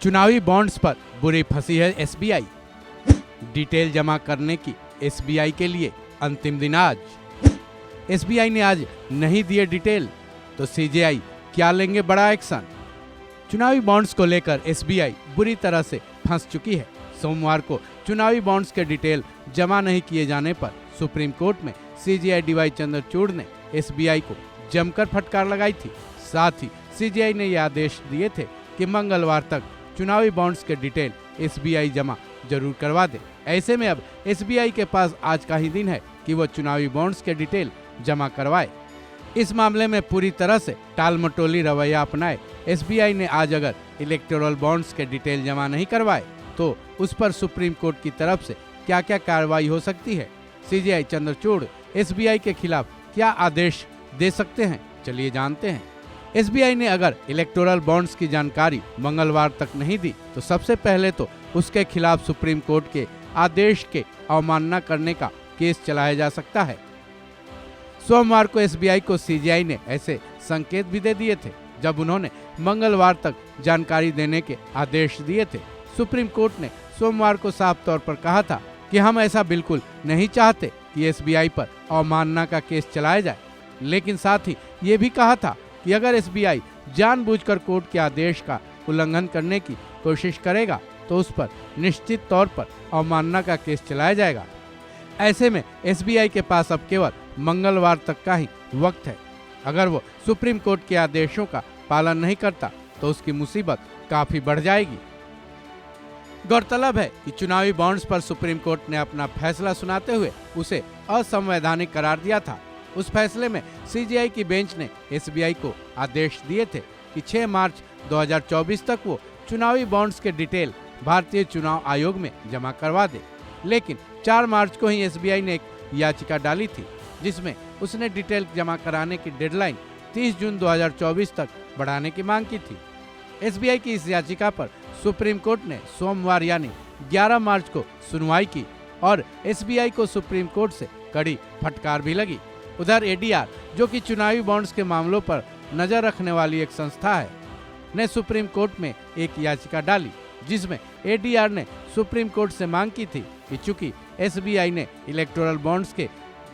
चुनावी बॉन्ड्स पर बुरी फंसी है एसबीआई। डिटेल जमा करने की एसबीआई के लिए अंतिम दिन आज। एसबीआई ने आज नहीं दिए डिटेल तो सीजेआई क्या लेंगे बड़ा एक्शन। चुनावी बॉन्ड्स को लेकर एसबीआई बुरी तरह से फंस चुकी है। सोमवार को चुनावी बॉन्ड्स के डिटेल जमा नहीं किए जाने पर सुप्रीम कोर्ट में सीजेआई डीवाई चंद्रचूड़ ने एसबीआई को जमकर फटकार लगाई थी। साथ ही सीजेआई ने यह आदेश दिए थे कि मंगलवार तक चुनावी बॉन्ड्स के डिटेल एसबीआई जमा जरूर करवा दे। ऐसे में अब एसबीआई के पास आज का ही दिन है कि वो चुनावी बॉन्ड्स के डिटेल जमा करवाए। इस मामले में पूरी तरह से टालमटोली रवैया अपनाए एसबीआई ने आज अगर इलेक्टोरल बॉन्ड्स के डिटेल जमा नहीं करवाए तो उस पर सुप्रीम कोर्ट की तरफ से क्या क्या कार्रवाई हो सकती है। सीजेआई चंद्रचूड़ एसबीआई के खिलाफ क्या आदेश दे सकते हैं, चलिए जानते हैं। एसबीआई ने अगर इलेक्टोरल बॉन्ड्स की जानकारी मंगलवार तक नहीं दी तो सबसे पहले तो उसके खिलाफ सुप्रीम कोर्ट के आदेश के अवमानना करने का केस चलाया जा सकता है। सोमवार को एसबीआई को सीजेआई ने ऐसे संकेत भी दे दिए थे जब उन्होंने मंगलवार तक जानकारी देने के आदेश दिए थे। सुप्रीम कोर्ट ने सोमवार को साफ तौर पर कहा था कि हम ऐसा बिल्कुल नहीं चाहते कि एसबीआई पर अवमानना का केस चलाया जाए, लेकिन साथ ही ये भी कहा था कि अगर एसबीआई जानबूझकर कोर्ट के आदेश का उल्लंघन करने की कोशिश करेगा तो उस पर निश्चित तौर पर अवमानना का केस चलाया जाएगा। ऐसे में एसबीआई के पास अब केवल मंगलवार तक का ही वक्त है। अगर वो सुप्रीम कोर्ट के आदेशों का पालन नहीं करता तो उसकी मुसीबत काफी बढ़ जाएगी। गौरतलब है कि चुनावी बॉन्ड्स पर सुप्रीम कोर्ट ने अपना फैसला सुनाते हुए उसे असंवैधानिक करार दिया था। उस फैसले में सीजेआई की बेंच ने एसबीआई को आदेश दिए थे कि 6 मार्च 2024 तक वो चुनावी बॉन्ड्स के डिटेल भारतीय चुनाव आयोग में जमा करवा दे। लेकिन 4 मार्च को ही एसबीआई ने एक याचिका डाली थी जिसमें उसने डिटेल जमा कराने की डेडलाइन 30 जून 2024 तक बढ़ाने की मांग की थी। एसबीआई की इस याचिका पर सुप्रीम कोर्ट ने सोमवार यानी 11 मार्च को सुनवाई की और एसबीआई को सुप्रीम कोर्ट से कड़ी फटकार भी लगी। उधर एडीआर, जो कि चुनावी बॉन्ड्स के मामलों पर नजर रखने वाली एक संस्था है, ने सुप्रीम कोर्ट में एक याचिका डाली जिसमें एडीआर ने सुप्रीम कोर्ट से मांग की थी कि चूंकि एसबीआई ने इलेक्टोरल बॉन्ड्स के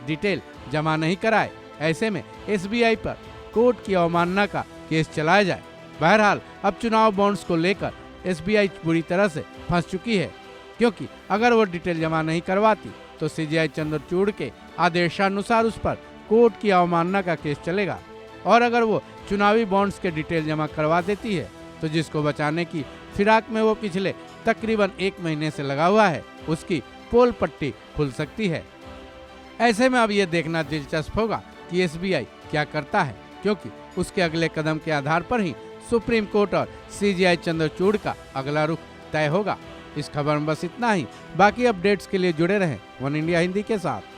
डिटेल जमा नहीं कराए, ऐसे में एसबीआई पर कोर्ट की अवमानना का केस चलाया जाए। बहरहाल अब चुनाव बॉन्ड्स को लेकर एसबीआई बुरी तरह से फंस चुकी है, क्योंकि अगर वो डिटेल जमा नहीं करवाती तो सीजेआई चंद्रचूड़ के आदेशानुसार उस पर कोर्ट की अवमानना का केस चलेगा। और अगर वो चुनावी बॉन्ड्स के डिटेल जमा करवा देती है तो जिसको बचाने की फिराक में वो पिछले तकरीबन 1 महीने से लगा हुआ है, उसकी पोल पट्टी खुल सकती है। ऐसे में अब ये देखना दिलचस्प होगा कि एसबीआई क्या करता है, क्योंकि उसके अगले कदम के आधार पर ही सुप्रीम कोर्ट और सीजेआई चंद्रचूड़ का अगला रुख तय होगा। इस खबर में बस इतना ही। बाकी अपडेट्स के लिए जुड़े रहें वन इंडिया हिंदी के साथ।